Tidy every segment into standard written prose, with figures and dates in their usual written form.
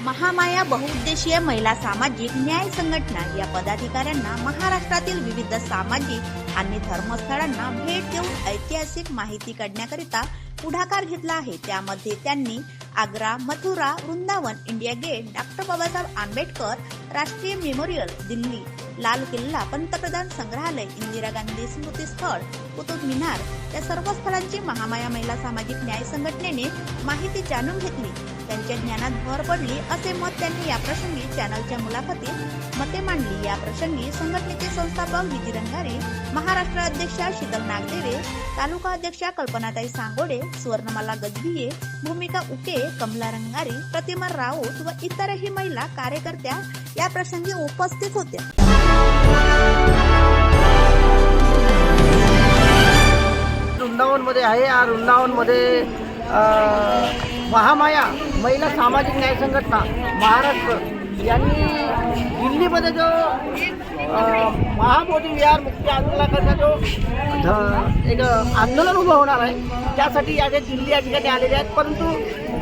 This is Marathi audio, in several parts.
महामाया बहुउद्देशीय महिला सामाजिक न्याय संघटना या पदाधिकाऱ्यांना महाराष्ट्रातील विविध सामाजिक आणि धर्मस्थळांना भेट देऊन ऐतिहासिक माहिती काढण्याकरिता पुढाकार घेतला आहे। त्यामध्ये त्यांनी Agra, Mathura, Vrindavan, India Gate, doctor Babasaheb Ambedkar राष्ट्रीय मेमोरियल, दिल्ली, लाल किल्ला, पंतप्रधान संग्रहालय, इंदिरा गांधी स्मृती स्थळ, कुतुब मिनार या सर्व स्थळांची महामाया महिला सामाजिक न्याय संघटनेने माहिती जाणून घेतली। त्यांच्या ज्ञानात भर पडली असे मत त्यांनी या प्रसंगी चॅनलच्या मुलाखतीत मते मांडली। या प्रसंगी संघटनेचे संस्थापक विजी रंगारी, महाराष्ट्र अध्यक्षा शीतल नागदेवे, तालुका अध्यक्षा कल्पनाताई सांगोडे, स्वर्णमाला गजभिये, भूमिका उके, कमला रंगारी, प्रतिमा राऊत व इतरही महिला कार्यकर्त्या या प्रसंगी उपस्थित होत्या। वृंदावन मध्ये आहे। या वृंदावन मध्ये महामाया महिला सामाजिक न्याय संघटना महाराष्ट्र यांनी दिल्लीमध्ये जो महाबोधी विहार मुक्ती आंदोलनाकरता जो एक आंदोलन उभं होणार आहे, त्यासाठी या दिल्ली या ठिकाणी आलेले आहेत। परंतु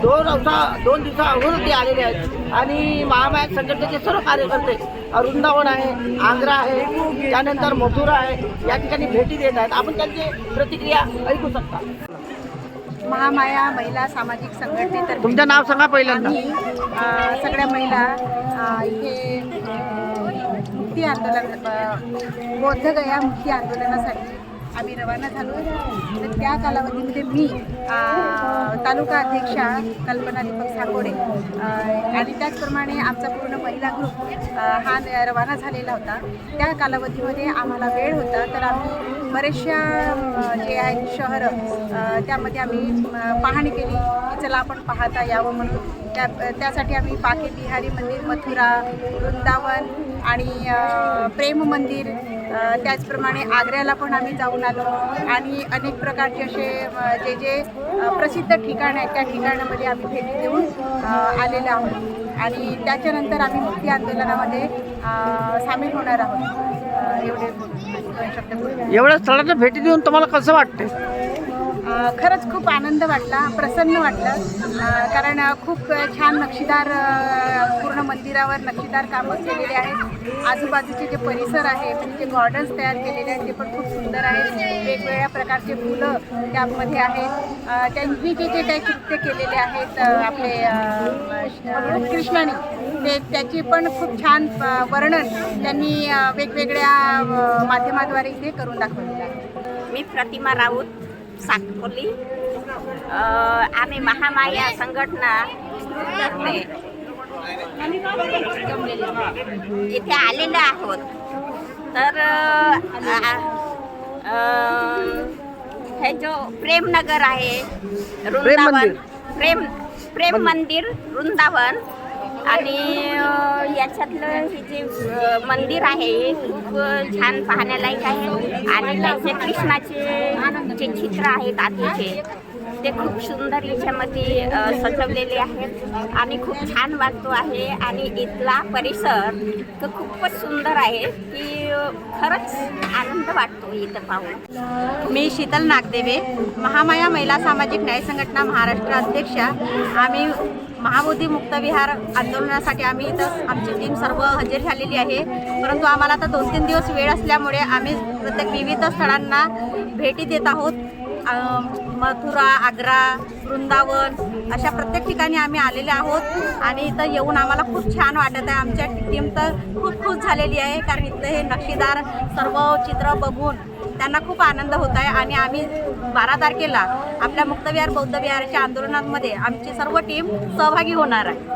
दोन दिवसा अगोदर ते आलेले आहेत आणि महामाया संघटनेचे सर्व कार्यकर्ते वृंदावन आहे, आग्रा आहे, त्यानंतर मथुरा आहे, या ठिकाणी भेटी देत आहेत। आपण त्यांची प्रतिक्रिया ऐकू शकता। महामाया महिला सामाजिक संघटनेतर्फे तुमचं नाव सांगा पहिल्यांदा। आम्ही सगळ्या महिला इथे मुक्ती आंदोलन बौद्धगया मुक्ती आंदोलनासाठी आम्ही रवाना झालो। तर त्या कालावधीमध्ये मी तालुका अध्यक्षा कल्पना दीपक सांगोडे आणि त्याचप्रमाणे आमचा पूर्ण महिला ग्रुप हा रवाना झालेला होता। त्या कालावधीमध्ये आम्हाला वेळ होता, तर आम्ही बरेचशा जे आहेत शहरं त्यामध्ये आम्ही पाहणी केली की चला आपण पाहता यावं म्हणून। त्यासाठी आम्ही बाके बिहारी मंदिर, मथुरा, वृंदावन आणि प्रेम मंदिर, त्याचप्रमाणे आग्र्याला पण आम्ही जाऊन आलो आणि अनेक प्रकारचे असे जे प्रसिद्ध ठिकाणं आहेत त्या ठिकाणामध्ये आम्ही भेटी देऊन आलेलो आहोत आणि त्याच्यानंतर आम्ही मुक्ती आंदोलनामध्ये सामील होणार आहोत। एवढ्या स्थळांना भेटी देऊन तुम्हाला कसं वाटतं? खरंच खूप आनंद वाटला, प्रसन्न वाटलं, कारण खूप छान नक्षीदार पूर्ण मंदिरावर नक्षीदार कामं केलेले आहेत। आजूबाजूचे जे परिसर आहे, म्हणजे जे गार्डन्स तयार केलेले आहेत ते पण खूप सुंदर आहेत। वेगवेगळ्या प्रकारचे फुलं त्यामध्ये आहेत। त्यांनी जे काही कृत्य केलेले आहेत आपले कृष्णाने, त्याची पण खूप छान वर्णन त्यांनी वेगवेगळ्या माध्यमाद्वारे इथे करून दाखवलेलं आहे। मी प्रतिमा राऊत, साकोली, आम्ही महामाया संघटना तर्फे इथे आलेलो आहोत। तर हे जो प्रेमनगर आहे, वृंदावन, प्रेम मंदिर वृंदावन, आणि याच्यातलं हे जे मंदिर आहे खूप छान पाहण्यालायक आहे आणि त्याचे कृष्णाचे जे चित्र आहेत आधीचे ते खूप सुंदर याच्यामध्ये सजवलेले आहेत आणि खूप छान वाटतो आहे। आणि इथला परिसर तर खूपच सुंदर आहे की खरंच आनंद वाटतो इथं पाहून। मी शीतल नागदेवे, महामाया महिला सामाजिक न्याय संघटना महाराष्ट्र अध्यक्षा। आम्ही महाबोधी मुक्त विहार आंदोलनासाठी आम्ही इथं आमची टीम सर्व हजर झालेली आहे, परंतु आम्हाला आता 2-3 दिवस वेळ असल्यामुळे आम्ही प्रत्येक विविध स्थळांना भेटी देत आहोत। मथुरा, आग्रा, वृंदावन अशा प्रत्येक ठिकाणी आम्ही आलेले आहोत आणि इथं येऊन आम्हाला खूप छान वाटत आहे। आमच्या टीम तर खूप खुश झालेली आहे, कारण इथं हे नक्षीदार सर्व चित्र बघून त्यांना खूप आनंद होत आहे। आणि आम्ही 12 तारखेला आपल्या मुक्तविहार बौद्ध विहाराच्या आंदोलनामध्ये आमची सर्व टीम सहभागी होणार आहे।